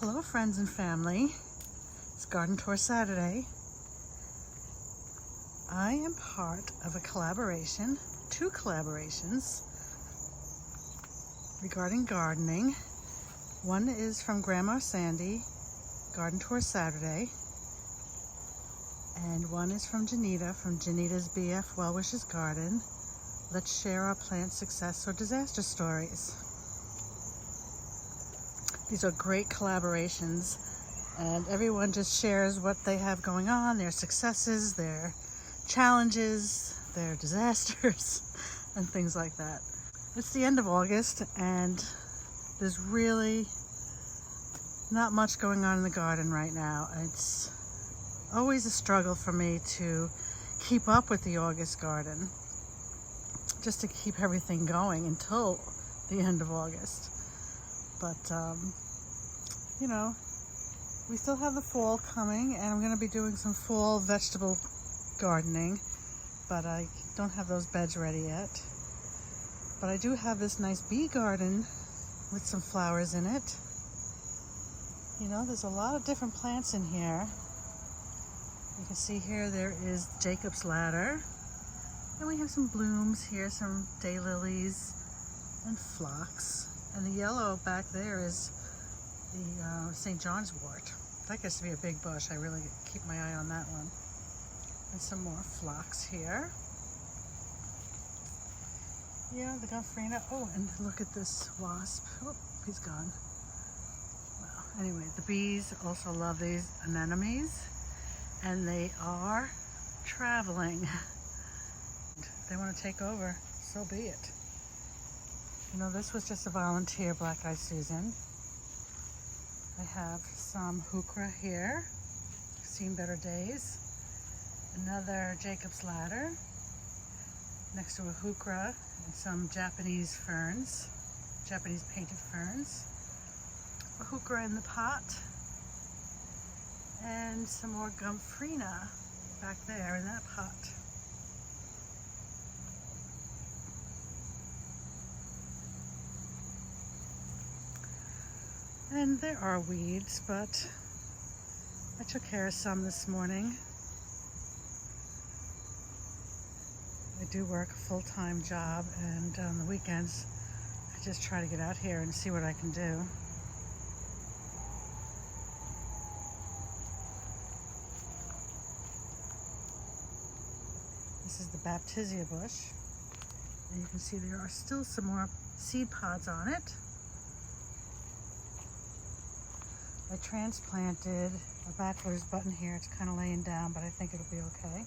Hello friends and family, it's Garden Tour Saturday. I am part of a collaboration, two collaborations regarding gardening. One is from Grandma Sandy, Garden Tour Saturday, and one is from Janita, from Janita's BF Well Wishes Garden. Let's share our plant success or disaster stories. These are great collaborations, and everyone just shares what they have going on, their successes, their challenges, their disasters, and things like that. It's the end of August, and there's really not much going on in the garden right now. It's always a struggle for me to keep up with the August garden, just to keep everything going until the end of August. But you know, we still have the fall coming, and I'm going to be doing some fall vegetable gardening, but I don't have those beds ready yet. But I do have this nice bee garden with some flowers in it. You know, there's a lot of different plants in here. You can see here there is Jacob's ladder, and we have some blooms here, some daylilies and phlox, and the yellow back there is the St. John's wort. That gets to be a big bush. I really keep my eye on that one. And some more phlox here. Yeah, the gomphrena. Oh, and look at this wasp. Oh, he's gone. Well, anyway, the bees also love these anemones, and they are traveling. They want to take over, so be it. You know, this was just a volunteer black-eyed Susan. I have some heuchera here, seen better days. Another Jacob's ladder next to a heuchera, and some Japanese ferns, Japanese painted ferns. A heuchera in the pot, and some more gomphrena back there in that pot. And there are weeds, but I took care of some this morning. I do work a full-time job, and on the weekends I just try to get out here and see what I can do. This is the Baptisia bush, and you can see there are still some more seed pods on it. I transplanted a bachelor's button here. It's kind of laying down, but I think it'll be okay.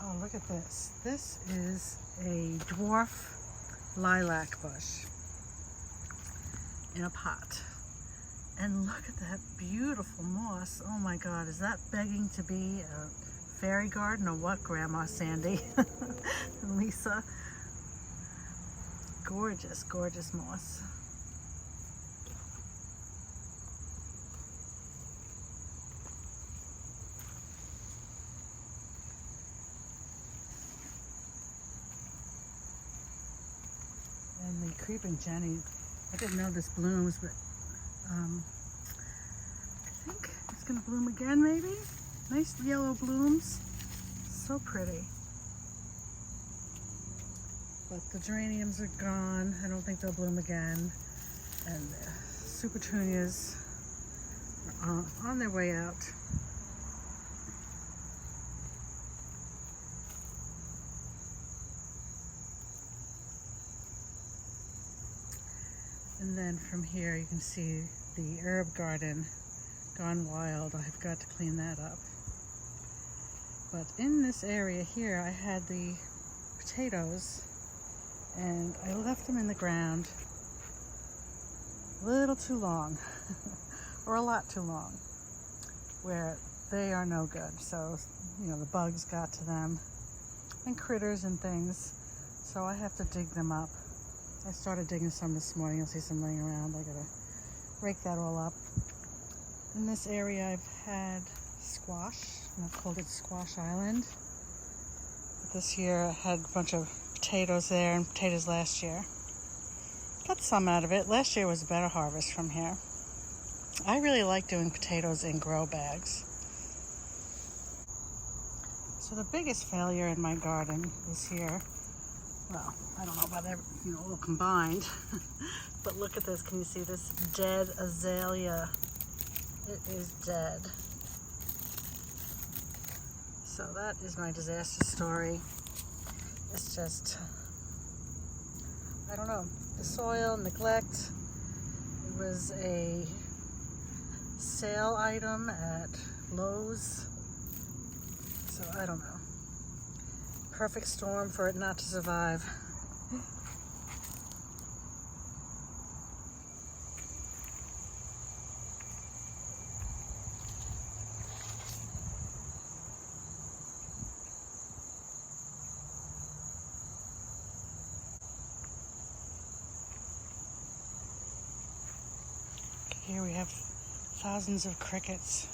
Oh, look at this. This is a dwarf lilac bush in a pot. And look at that beautiful moss. Oh my God, is that begging to be a fairy garden or what, Grandma Sandy and Lisa? Gorgeous, gorgeous moss. And the creeping Jenny, I didn't know this blooms, but I think it's gonna bloom again maybe. Nice yellow blooms, so pretty. But the geraniums are gone. I don't think they'll bloom again. And the supertunias are on their way out. And then from here you can see the herb garden gone wild. I've got to clean that up. But in this area here I had the potatoes, and I left them in the ground a little too long, or a lot too long, where they are no good. So, you know, the bugs got to them, and critters and things, so I have to dig them up. I started digging some this morning. You'll see some laying around. I gotta rake that all up. In this area I've had squash, and I've called it Squash Island. But this year I had a bunch of potatoes there, and potatoes last year. got some out of it. Last year was a better harvest from here. I really like doing potatoes in grow bags. So the biggest failure in my garden this year, well, I don't know about all combined, but look at this. Can you see this dead azalea? It is dead. So that is my disaster story. It's just, I don't know, the soil, neglect. It was a sale item at Lowe's. So I don't know. Perfect storm for it not to survive. Here we have thousands of crickets.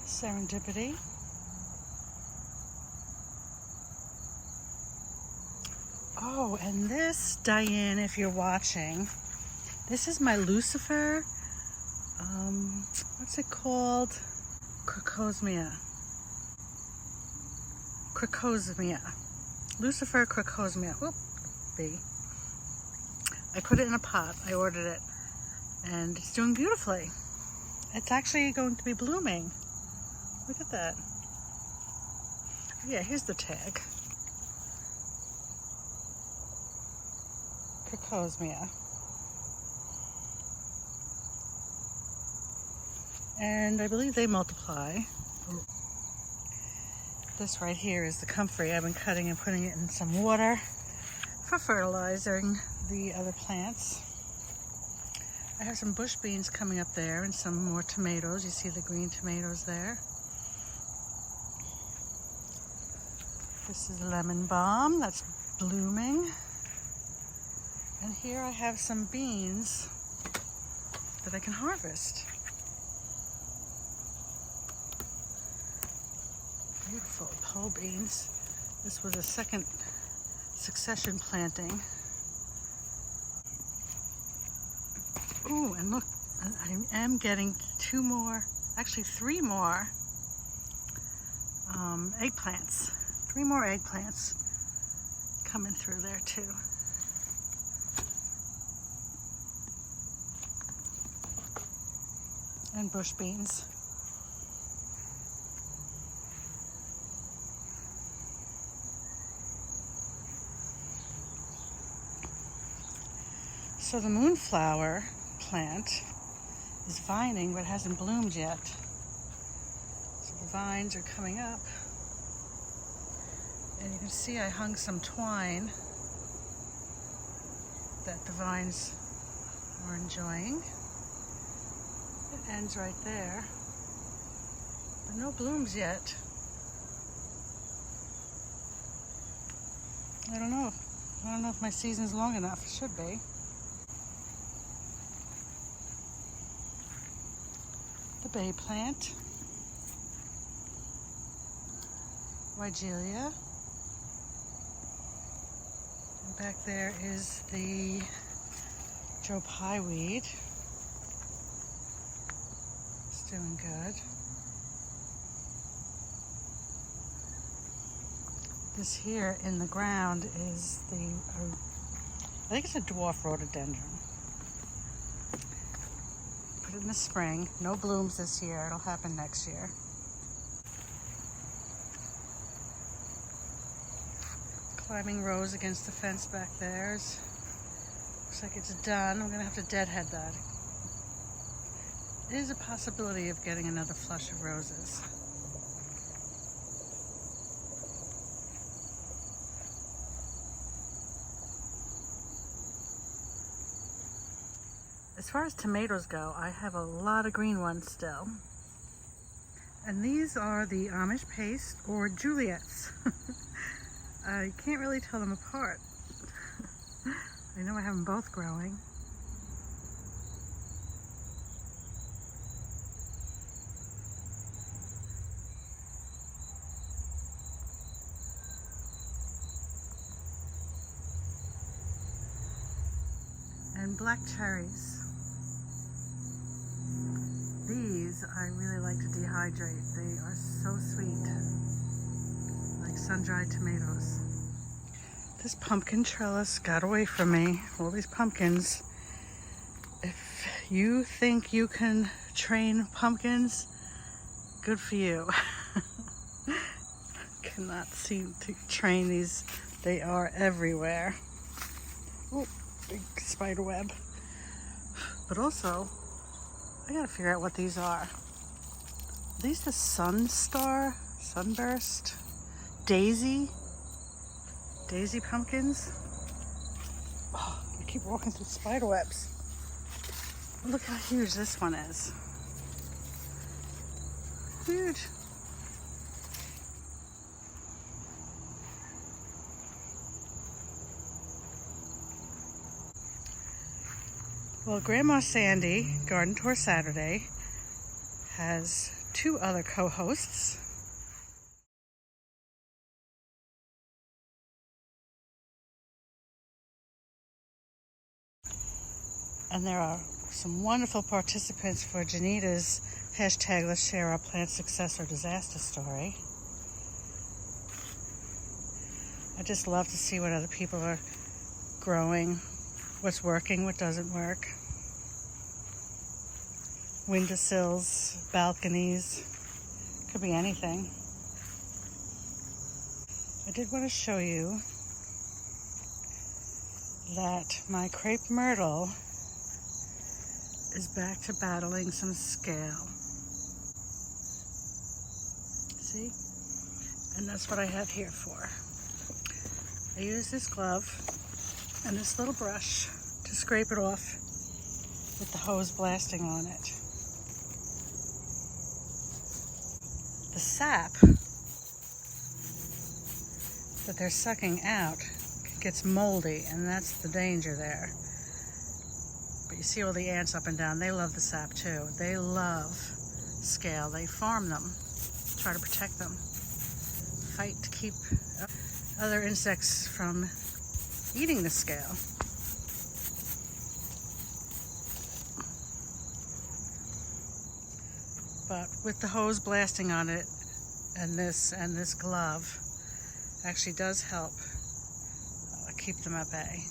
Serendipity. Oh, and this, Diane, if you're watching, this is my Lucifer. What's it called? Crocosmia. Lucifer crocosmia. Whoop, B. I put it in a pot. I ordered it. And it's doing beautifully. It's actually going to be blooming. Look at that. Yeah, here's the tag. Crocosmia. And I believe they multiply. This right here is the comfrey. I've been cutting and putting it in some water for fertilizing the other plants. I have some bush beans coming up there and some more tomatoes. You see the green tomatoes there. This is lemon balm that's blooming. And here I have some beans that I can harvest. Beautiful pole beans. This was a second succession planting. Ooh, and look, I am getting three more eggplants. 3 more eggplants coming through there too. And bush beans. So the Moonflower plant is vining but hasn't bloomed yet. So the vines are coming up. And you can see I hung some twine that the vines are enjoying. It ends right there. But no blooms yet. I don't know if my season's long enough. It should be. The bay plant. Weigelia. And back there is the Joe Pye weed. It's doing good. This here in the ground is I think it's a dwarf rhododendron. Put it in the spring. No blooms this year. It'll happen next year. Climbing rose against the fence back there. Looks like it's done. I'm going to have to deadhead that. There is a possibility of getting another flush of roses. As far as tomatoes go, I have a lot of green ones still. And these are the Amish paste or Juliet's. I can't really tell them apart. I know I have them both growing. And black cherries. These I really like to dehydrate. They are so sweet, like sun-dried tomatoes. This pumpkin trellis got away from me. All these pumpkins. If you think you can train pumpkins, good for you. Cannot seem to train these. They are everywhere. Oh, big spider web. But also, I gotta figure out what these are. Are these the sunburst, daisy pumpkins? Oh, I keep walking through spider webs. Look how huge this one is. Huge. Well, Grandma Sandy, Garden Tour Saturday, has 2 other co-hosts. And there are some wonderful participants for Janita's hashtag Let's Share Our Plant Success or Disaster Story. I just love to see what other people are growing, what's working, what doesn't work. Windowsills, balconies, could be anything. I did want to show you that my Crepe Myrtle is back to battling some scale. See? And that's what I have here for. I use this glove and this little brush to scrape it off with the hose blasting on it. The sap that they're sucking out gets moldy, and that's the danger there. But you see all the ants up and down, they love the sap too. They love scale. They farm them, try to protect them, fight to keep other insects from eating the scale. But with the hose blasting on it and this glove actually does help keep them at bay.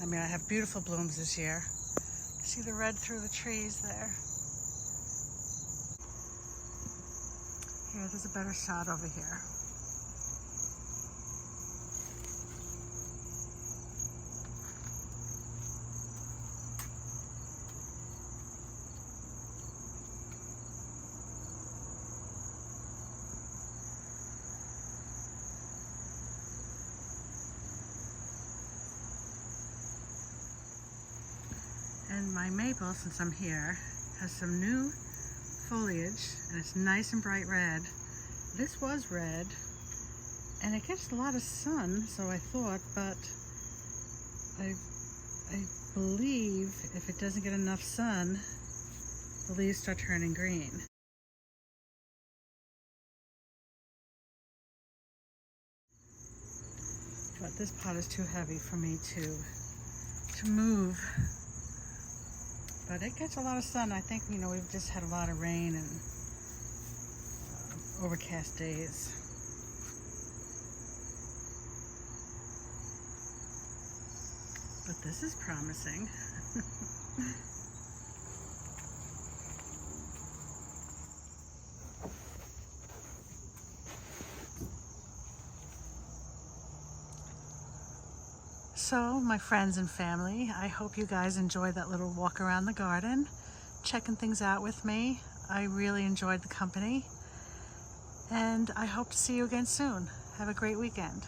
I mean, I have beautiful blooms this year. See the red through the trees there? Here, there's a better shot over here. And my maple, since I'm here, has some new foliage, and it's nice and bright red. This was red, and it gets a lot of sun, so I thought, but I believe if it doesn't get enough sun, the leaves start turning green. But this pot is too heavy for me to move. But it gets a lot of sun. I think, you know, we've just had a lot of rain and overcast days. But this is promising. So, my friends and family, I hope you guys enjoyed that little walk around the garden, checking things out with me. I really enjoyed the company, and I hope to see you again soon. Have a great weekend.